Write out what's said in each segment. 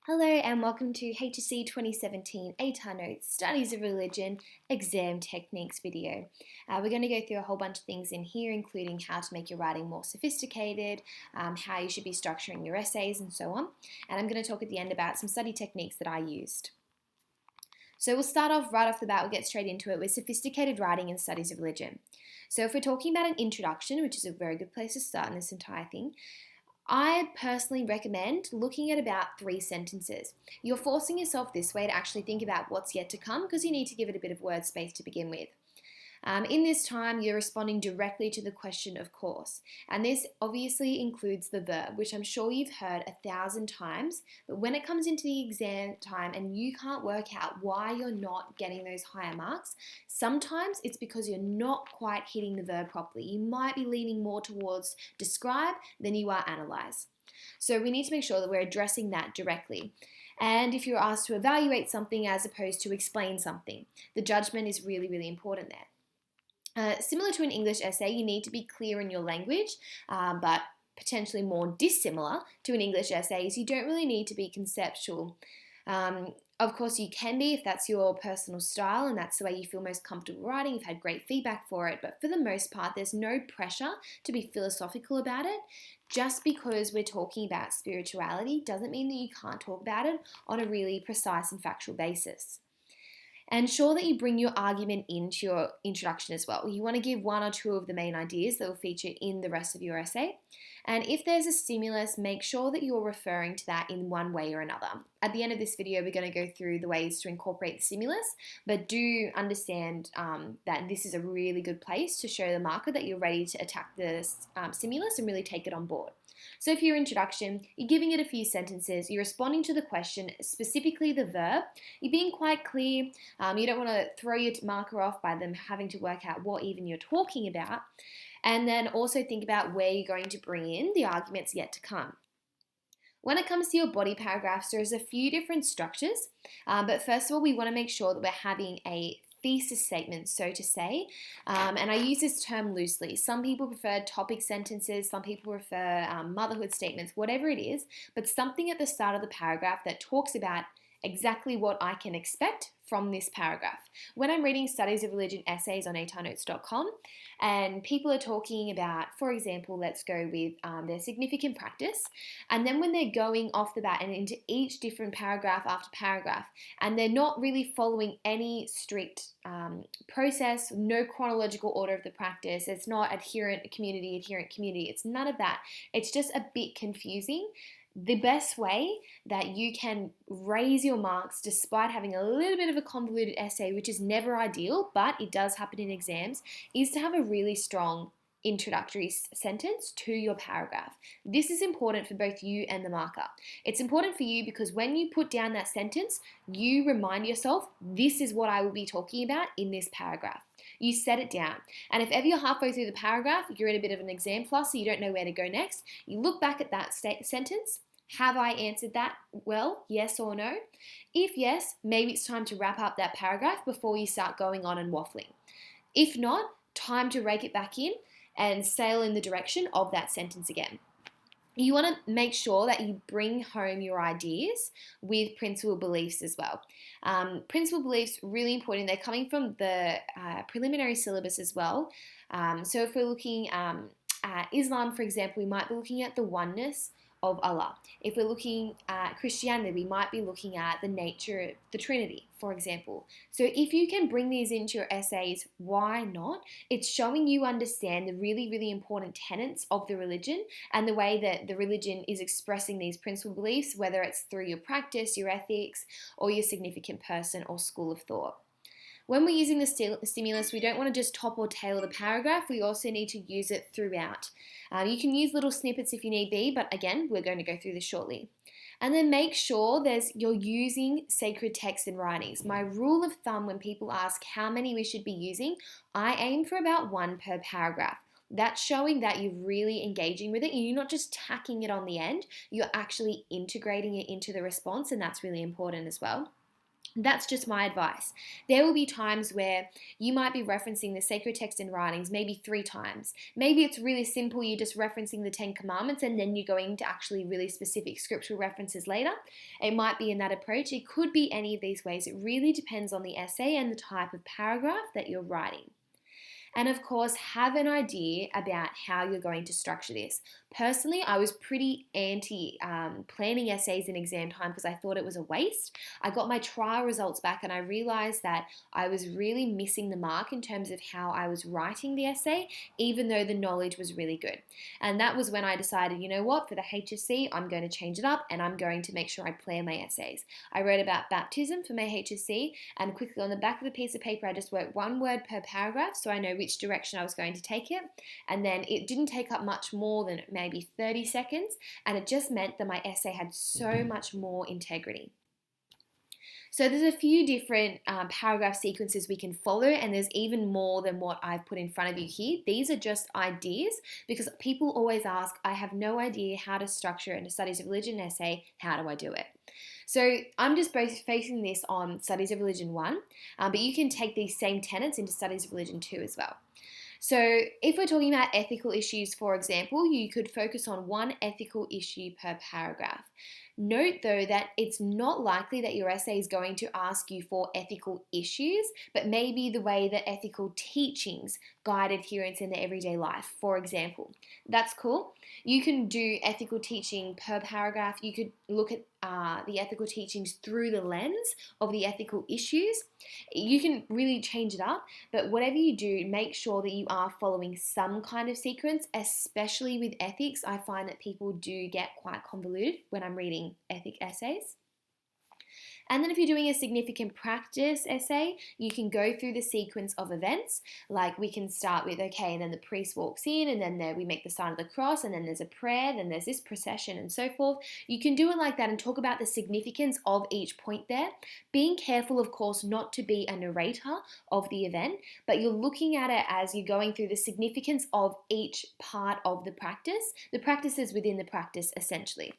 Hello and welcome to HSC 2017 ATAR Notes Studies of Religion Exam Techniques video. We're going to go through a whole bunch of things in here, including how to make your writing more sophisticated, how you should be structuring your essays and so on. And I'm going to talk at the end about some study techniques that I used. So we'll start off right off the bat, we'll get straight into it with sophisticated writing and studies of religion. So if we're talking about an introduction, which is a very good place to start in this entire thing, I personally recommend looking at about 3 sentences. You're forcing yourself this way to actually think about what's yet to come because you need to give it a bit of word space to begin with. In this time, you're responding directly to the question, of course, and this obviously includes the verb, which I'm sure you've heard 1,000 times, but when it comes into the exam time and you can't work out why you're not getting those higher marks, sometimes it's because you're not quite hitting the verb properly. You might be leaning more towards describe than you are analyze. So we need to make sure that we're addressing that directly. And if you're asked to evaluate something as opposed to explain something, the judgment is really, really important there. Similar to an English essay, you need to be clear in your language, but potentially more dissimilar to an English essay is you don't really need to be conceptual. Of course, you can be if that's your personal style and that's the way you feel most comfortable writing. You've had great feedback for it, but for the most part, there's no pressure to be philosophical about it. Just because we're talking about spirituality doesn't mean that you can't talk about it on a really precise and factual basis. Ensure that you bring your argument into your introduction as well. You want to give 1 or 2 of the main ideas that will feature in the rest of your essay. And if there's a stimulus, make sure that you're referring to that in one way or another. At the end of this video, we're going to go through the ways to incorporate the stimulus, but do understand that this is a really good place to show the marker that you're ready to attack the stimulus and really take it on board. So for your introduction, you're giving it a few sentences, you're responding to the question, specifically the verb, you're being quite clear, you don't want to throw your marker off by them having to work out what even you're talking about, and then also think about where you're going to bring in the arguments yet to come. When it comes to your body paragraphs, there's a few different structures, but first of all, we want to make sure that we're having a thesis statement, so to say, and I use this term loosely. Some people prefer topic sentences, some people prefer motherhood statements, whatever it is, but something at the start of the paragraph that talks about exactly what I can expect from this paragraph. When I'm reading studies of religion essays on atarnotes.com and people are talking about, for example, let's go with their significant practice, and then when they're going off the bat and into each different paragraph after paragraph, and they're not really following any strict process, no chronological order of the practice, it's not adherent community, it's none of that. It's just a bit confusing. The best way that you can raise your marks despite having a little bit of a convoluted essay, which is never ideal, but it does happen in exams, is to have a really strong introductory sentence to your paragraph. This is important for both you and the marker. It's important for you because when you put down that sentence, you remind yourself, this is what I will be talking about in this paragraph. You set it down. And if ever you're halfway through the paragraph, you're in a bit of an exam fluster, so you don't know where to go next, you look back at that sentence. Have I answered that well, yes or no? If yes, maybe it's time to wrap up that paragraph before you start going on and waffling. If not, time to rake it back in and sail in the direction of that sentence again. You want to make sure that you bring home your ideas with principal beliefs as well. Principal beliefs, really important. They're coming from the preliminary syllabus as well. So if we're looking at Islam, for example, we might be looking at the oneness of Allah. If we're looking at Christianity, we might be looking at the nature of the Trinity, for example. So if you can bring these into your essays, why not? It's showing you understand the really, really important tenets of the religion and the way that the religion is expressing these principal beliefs, whether it's through your practice, your ethics, or your significant person or school of thought. When we're using the stimulus, we don't want to just top or tail the paragraph. We also need to use it throughout. You can use little snippets if you need be, but again, we're going to go through this shortly. And then make sure you're using sacred texts and writings. My rule of thumb when people ask how many we should be using, I aim for about 1 per paragraph. That's showing that you're really engaging with it and you're not just tacking it on the end, you're actually integrating it into the response, and that's really important as well. That's just my advice. There will be times where you might be referencing the sacred text and writings maybe 3 times. Maybe it's really simple, you're just referencing the 10 Commandments and then you're going to actually really specific scriptural references later. It might be in that approach. It could be any of these ways. It really depends on the essay and the type of paragraph that you're writing. And of course, have an idea about how you're going to structure this. Personally, I was pretty anti planning essays in exam time because I thought it was a waste. I got my trial results back and I realized that I was really missing the mark in terms of how I was writing the essay, even though the knowledge was really good. And that was when I decided, you know what, for the HSC, I'm going to change it up and I'm going to make sure I plan my essays. I wrote about baptism for my HSC, and quickly on the back of the piece of paper, I just wrote 1 word per paragraph so I know which direction I was going to take it. And then it didn't take up much more than maybe 30 seconds, and it just meant that my essay had so much more integrity. So there's a few different paragraph sequences we can follow, and there's even more than what I've put in front of you here. These are just ideas because people always ask, I have no idea how to structure a studies of religion essay, how do I do it? So I'm just basing this on Studies of Religion 1, but you can take these same tenets into Studies of Religion 2 as well. So if we're talking about ethical issues, for example, you could focus on 1 ethical issue per paragraph. Note though that it's not likely that your essay is going to ask you for ethical issues, but maybe the way that ethical teachings guide adherence in their everyday life, for example. That's cool. You can do ethical teaching per paragraph. You could look at the ethical teachings through the lens of the ethical issues. You can really change it up, but whatever you do, make sure that you are following some kind of sequence, especially with ethics. I find that people do get quite convoluted when I'm reading ethic essays. And then if you're doing a significant practice essay, you can go through the sequence of events. Like we can start with, okay, and then the priest walks in, and then we make the sign of the cross, and then there's a prayer, then there's this procession and so forth. You can do it like that and talk about the significance of each point there. Being careful, of course, not to be a narrator of the event, but you're looking at it as you're going through the significance of each part of the practices within the practice, essentially.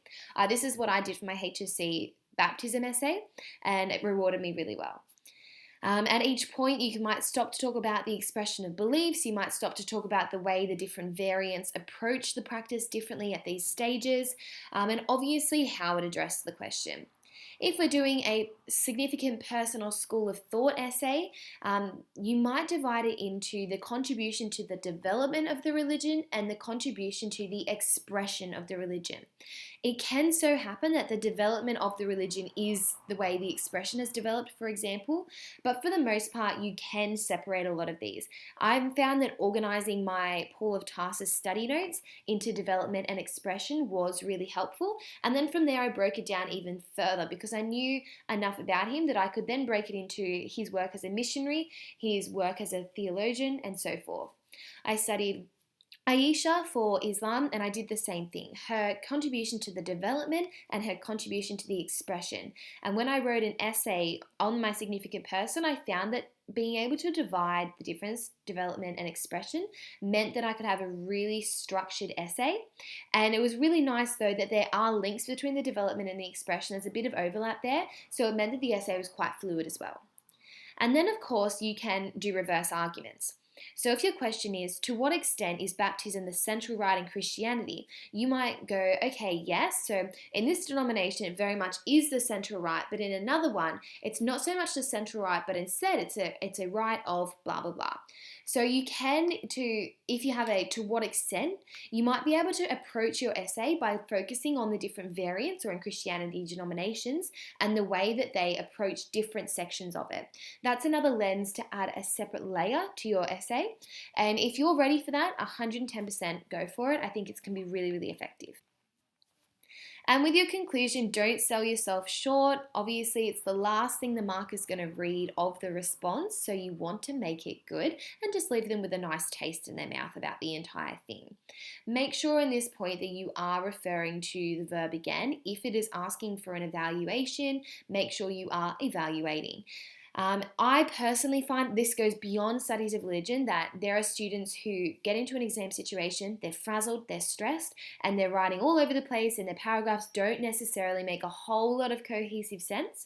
This is what I did for my HSC baptism essay, and it rewarded me really well. At each point, you might stop to talk about the expression of beliefs. You might stop to talk about the way the different variants approach the practice differently at these stages, and obviously how it addressed the question. If we're doing a significant person or school of thought essay, you might divide it into the contribution to the development of the religion and the contribution to the expression of the religion. It can so happen that the development of the religion is the way the expression is developed, for example, but for the most part, you can separate a lot of these. I've found that organizing my Paul of Tarsus study notes into development and expression was really helpful, and then from there I broke it down even further because I knew enough about him that I could then break it into his work as a missionary, his work as a theologian, and so forth. I studied Aisha for Islam, and I did the same thing. Her contribution to the development and her contribution to the expression. And when I wrote an essay on my significant person, I found that being able to divide the difference, development and expression, meant that I could have a really structured essay. And it was really nice though that there are links between the development and the expression. There's a bit of overlap there, so it meant that the essay was quite fluid as well. And then of course you can do reverse arguments. So if your question is, to what extent is baptism the central rite in Christianity? You might go, okay, yes, so in this denomination it very much is the central rite, but in another one, it's not so much the central rite, but instead it's a rite of blah, blah, blah. So you can, if you have a to what extent, you might be able to approach your essay by focusing on the different variants or in Christianity denominations and the way that they approach different sections of it. That's another lens to add a separate layer to your essay. And if you're ready for that, 110% go for it. I think it's going to be really, really effective. And with your conclusion, don't sell yourself short. Obviously, it's the last thing the marker's going to read of the response, so you want to make it good and just leave them with a nice taste in their mouth about the entire thing. Make sure in this point that you are referring to the verb again. If it is asking for an evaluation, make sure you are evaluating. I personally find this goes beyond studies of religion, that there are students who get into an exam situation, they're frazzled, they're stressed, and they're writing all over the place and their paragraphs don't necessarily make a whole lot of cohesive sense.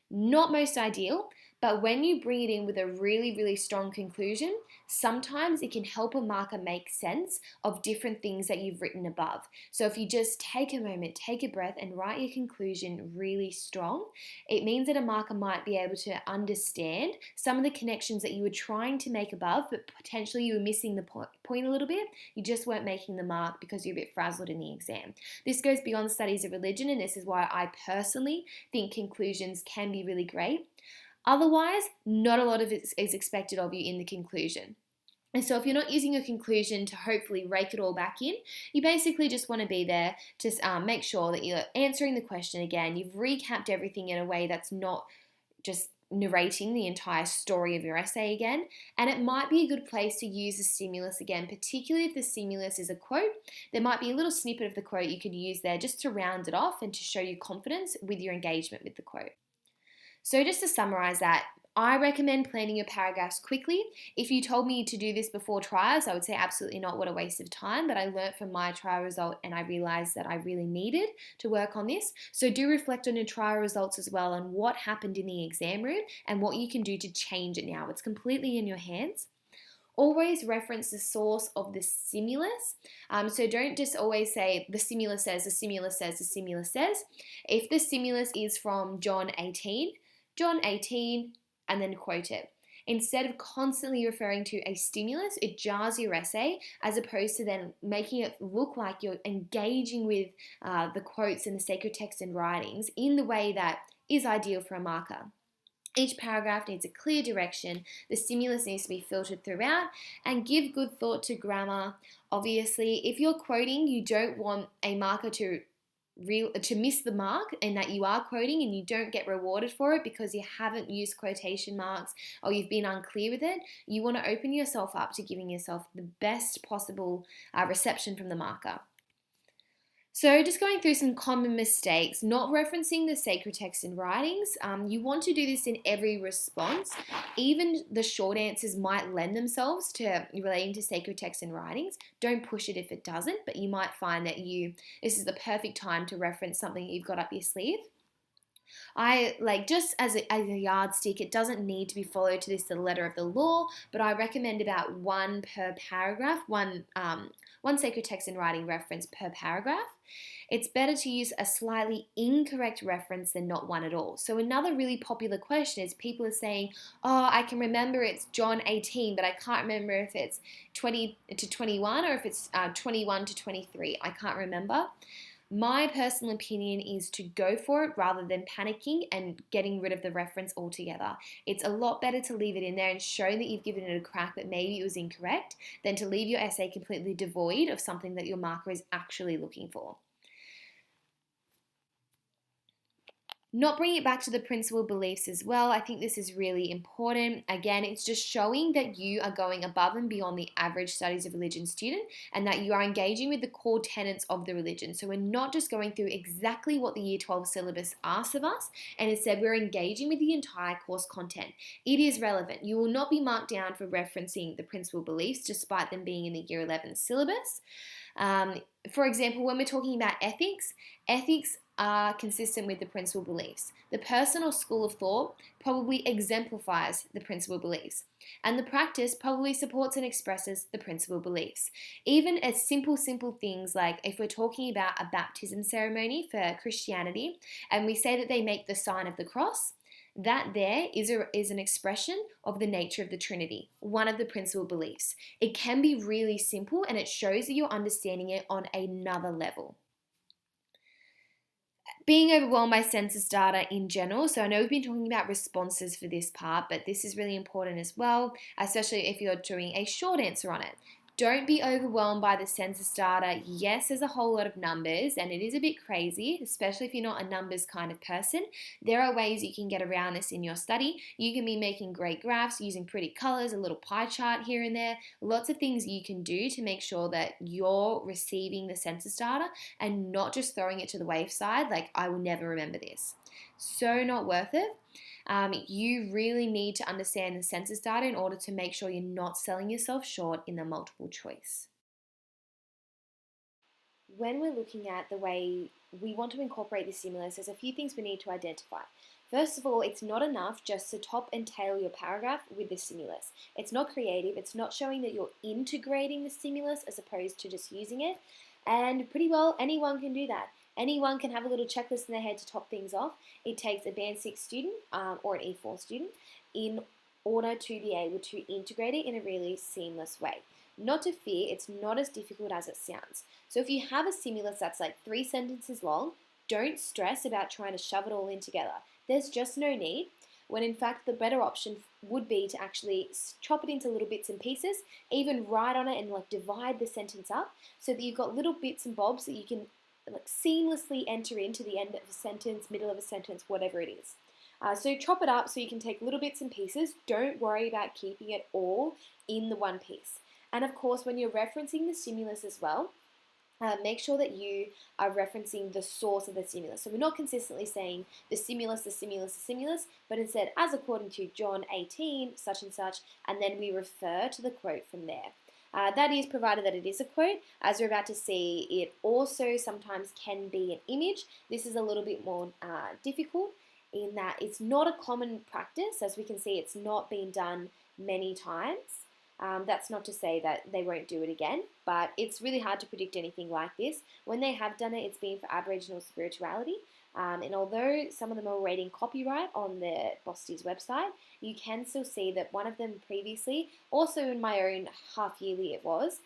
Not most ideal, but when you bring it in with a really, really strong conclusion, sometimes it can help a marker make sense of different things that you've written above. So if you just take a moment, take a breath, and write your conclusion really strong, it means that a marker might be able to understand some of the connections that you were trying to make above, but potentially you were missing the point a little bit. You just weren't making the mark because you're a bit frazzled in the exam. This goes beyond studies of religion, and this is why I personally think conclusions can be really great. Otherwise, not a lot of it is expected of you in the conclusion. And so if you're not using your conclusion to hopefully rake it all back in, you basically just want to be there to make sure that you're answering the question again. You've recapped everything in a way that's not just narrating the entire story of your essay again. And it might be a good place to use the stimulus again, particularly if the stimulus is a quote. There might be a little snippet of the quote you could use there just to round it off and to show you confidence with your engagement with the quote. So just to summarize that, I recommend planning your paragraphs quickly. If you told me to do this before trials, I would say absolutely not, what a waste of time, but I learnt from my trial result and I realised that I really needed to work on this. So do reflect on your trial results as well and what happened in the exam room and what you can do to change it now. It's completely in your hands. Always reference the source of the stimulus. So don't just always say the stimulus says, the stimulus says, the stimulus says. If the stimulus is from John 18, and then quote it. Instead of constantly referring to a stimulus, it jars your essay as opposed to then making it look like you're engaging with the quotes and the sacred text and writings in the way that is ideal for a marker. Each paragraph needs a clear direction, the stimulus needs to be filtered throughout, and give good thought to grammar. Obviously, if you're quoting, you don't want a marker to miss the mark and that you are quoting and you don't get rewarded for it because you haven't used quotation marks or you've been unclear with it. You want to open yourself up to giving yourself the best possible reception from the marker. So just going through some common mistakes, not referencing the sacred text and writings. You want to do this in every response. Even the short answers might lend themselves to relating to sacred text and writings. Don't push it if it doesn't, but you might find that this is the perfect time to reference something you've got up your sleeve. Just as a yardstick, it doesn't need to be followed to the letter of the law, but I recommend about one per paragraph, one sacred text and writing reference per paragraph. It's better to use a slightly incorrect reference than not one at all. So another really popular question is people are saying, oh, I can remember it's John 18, but I can't remember if it's 20 to 21 or if it's 21 to 23. I can't remember. My personal opinion is to go for it rather than panicking and getting rid of the reference altogether. It's a lot better to leave it in there and show that you've given it a crack but maybe it was incorrect than to leave your essay completely devoid of something that your marker is actually looking for. Not bringing it back to the principal beliefs as well. I think this is really important. Again, it's just showing that you are going above and beyond the average studies of religion student and that you are engaging with the core tenets of the religion. So we're not just going through exactly what the Year 12 syllabus asks of us, and instead we're engaging with the entire course content. It is relevant. You will not be marked down for referencing the principal beliefs despite them being in the Year 11 syllabus. For example, when we're talking about ethics are consistent with the principal beliefs. The person or school of thought probably exemplifies the principal beliefs, and the practice probably supports and expresses the principal beliefs. Even as simple things like if we're talking about a baptism ceremony for Christianity, and we say that they make the sign of the cross, that there is an expression of the nature of the Trinity, one of the principal beliefs. It can be really simple and it shows that you're understanding it on another level. Being overwhelmed by census data in general. So I know we've been talking about responses for this part, but this is really important as well, especially if you're doing a short answer on it. Don't be overwhelmed by the census data. Yes, there's a whole lot of numbers and it is a bit crazy, especially if you're not a numbers kind of person. There are ways you can get around this in your study. You can be making great graphs using pretty colors, a little pie chart here and there, lots of things you can do to make sure that you're receiving the census data and not just throwing it to the wayside like, I will never remember this. So not worth it. You really need to understand the census data in order to make sure you're not selling yourself short in the multiple choice. When we're looking at the way we want to incorporate the stimulus, there's a few things we need to identify. First of all, it's not enough just to top and tail your paragraph with the stimulus. It's not creative, it's not showing that you're integrating the stimulus as opposed to just using it. And pretty well, anyone can do that. Anyone can have a little checklist in their head to top things off. It takes a Band 6 student or an E4 student in order to be able to integrate it in a really seamless way. Not to fear, it's not as difficult as it sounds. So if you have a stimulus that's like 3 sentences long, don't stress about trying to shove it all in together. There's just no need, when in fact the better option would be to actually chop it into little bits and pieces, even write on it and like divide the sentence up so that you've got little bits and bobs that you can like seamlessly enter into the end of a sentence, middle of a sentence, whatever it is. So chop it up so you can take little bits and pieces. Don't worry about keeping it all in the one piece. And of course, when you're referencing the stimulus as well, make sure that you are referencing the source of the stimulus. So we're not consistently saying the stimulus, the stimulus, the stimulus, but instead, as according to John 18, such and such, and then we refer to the quote from there. That is provided that it is a quote. As we're about to see, it also sometimes can be an image. This is a little bit more difficult in that it's not a common practice. As we can see, it's not been done many times. That's not to say that they won't do it again, but it's really hard to predict anything like this. When they have done it, it's been for Aboriginal spirituality. And although some of them are rating copyright on the Bosti's website, you can still see that one of them previously, also in my own half yearly it was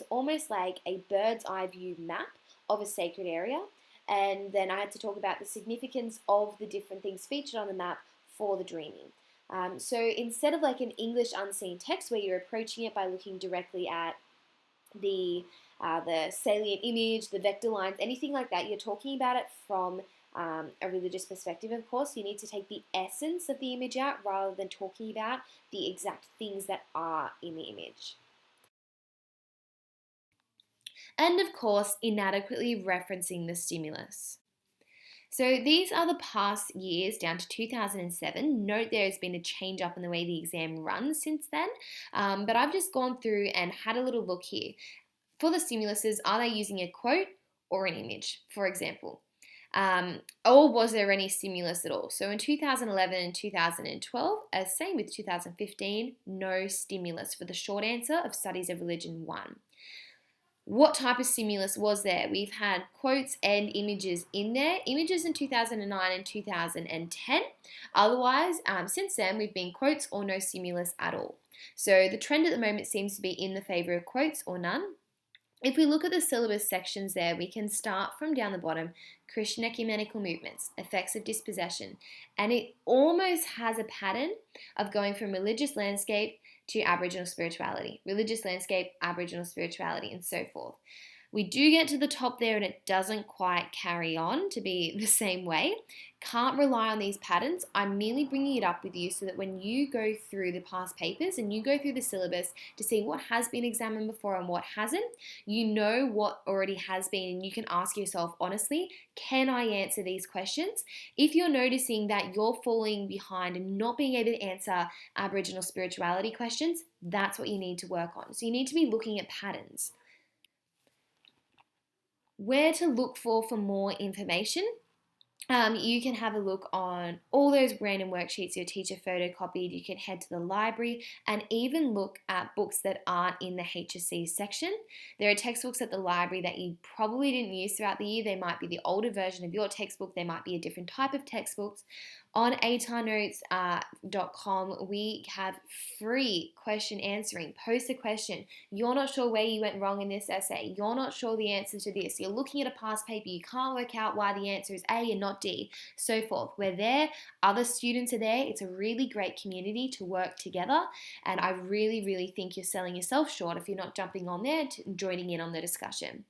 almost like a bird's eye view map of a sacred area. And then I had to talk about the significance of the different things featured on the map for the dreaming. So instead of like an English unseen text where you're approaching it by looking directly at the salient image, the vector lines, anything like that, you're talking about it from a religious perspective, of course. You need to take the essence of the image out rather than talking about the exact things that are in the image. And of course, inadequately referencing the stimulus. So these are the past years down to 2007. Note there has been a change up in the way the exam runs since then, but I've just gone through and had a little look here. For the stimuluses, are they using a quote or an image, for example? Or was there any stimulus at all? So in 2011 and 2012, as same with 2015, no stimulus for the short answer of Studies of Religion 1. What type of stimulus was there? We've had quotes and images in there. Images in 2009 and 2010. Otherwise, since then, we've been quotes or no stimulus at all. So the trend at the moment seems to be in the favour of quotes or none. If we look at the syllabus sections there, we can start from down the bottom, Christian ecumenical movements, effects of dispossession, and it almost has a pattern of going from religious landscape to Aboriginal spirituality, religious landscape, Aboriginal spirituality, and so forth. We do get to the top there and it doesn't quite carry on to be the same way. Can't rely on these patterns. I'm merely bringing it up with you so that when you go through the past papers and you go through the syllabus to see what has been examined before and what hasn't, you know what already has been and you can ask yourself honestly, can I answer these questions? If you're noticing that you're falling behind and not being able to answer Aboriginal spirituality questions, that's what you need to work on. So you need to be looking at patterns. Where to look for more information. You can have a look on all those random worksheets your teacher photocopied. You can head to the library and even look at books that aren't in the HSC section. There are textbooks at the library that you probably didn't use throughout the year. They might be the older version of your textbook. They might be a different type of textbooks. On atarnotes.com, we have free question answering. Post a question. You're not sure where you went wrong in this essay. You're not sure the answer to this. You're looking at a past paper. You can't work out why the answer is A and not D, so forth. We're there. Other students are there. It's a really great community to work together. And I really, really think you're selling yourself short if you're not jumping on there and joining in on the discussion.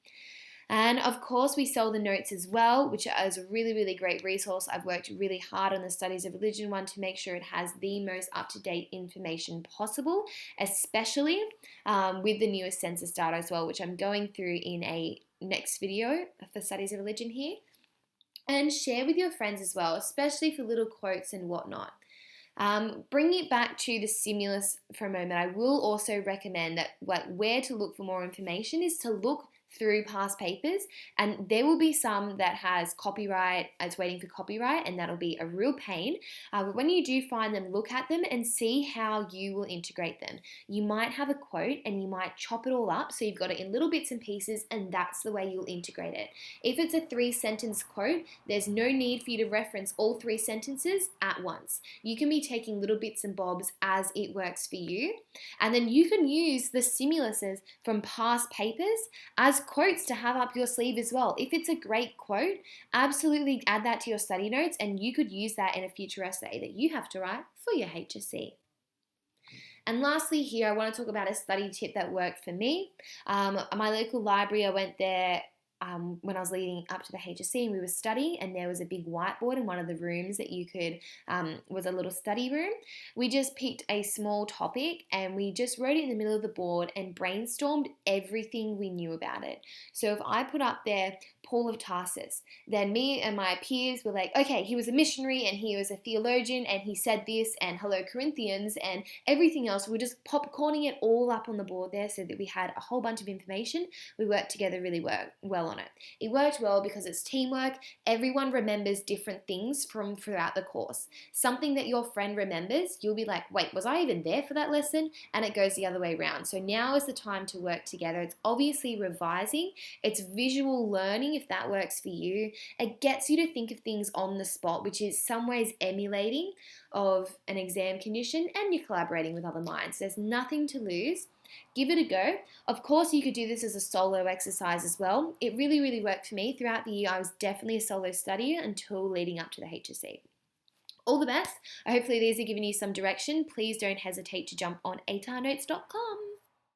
And of course, we sell the notes as well, which is a really, really great resource. I've worked really hard on the Studies of Religion one to make sure it has the most up-to-date information possible, especially with the newest census data as well, which I'm going through in a next video for Studies of Religion here. And share with your friends as well, especially for little quotes and whatnot. Bringing it back to the stimulus for a moment, I will also recommend that where to look for more information is to look through past papers, and there will be some that has copyright, it's waiting for copyright, and that'll be a real pain. But when you do find them, look at them and see how you will integrate them. You might have a quote and you might chop it all up so you've got it in little bits and pieces, and that's the way you'll integrate it. If it's a 3-sentence quote, there's no need for you to reference all 3 sentences at once. You can be taking little bits and bobs as it works for you, and then you can use the simuluses from past papers as quotes to have up your sleeve as well. If it's a great quote, absolutely add that to your study notes, and you could use that in a future essay that you have to write for your HSC. And lastly here, I want to talk about a study tip that worked for me. My local library, I went there when I was leading up to the HSC, and we were studying, and there was a big whiteboard in one of the rooms that you could, was a little study room. We just picked a small topic and we just wrote it in the middle of the board and brainstormed everything we knew about it. So if I put up there Paul of Tarsus, then me and my peers were like, okay, he was a missionary and he was a theologian and he said this, and hello Corinthians, and everything else. We're just popcorning it all up on the board there so that we had a whole bunch of information. We worked together really well on it. It worked well because it's teamwork. Everyone remembers different things from throughout the course. Something that your friend remembers, you'll be like, wait, was I even there for that lesson? And it goes the other way around. So now is the time to work together. It's obviously revising. It's visual learning if that works for you. It gets you to think of things on the spot, which is some ways emulating of an exam condition, and you're collaborating with other minds. There's nothing to lose. Give it a go. Of course, you could do this as a solo exercise as well. It really, really worked for me. Throughout the year, I was definitely a solo studier until leading up to the HSC. All the best. Hopefully these are giving you some direction. Please don't hesitate to jump on atarnotes.com.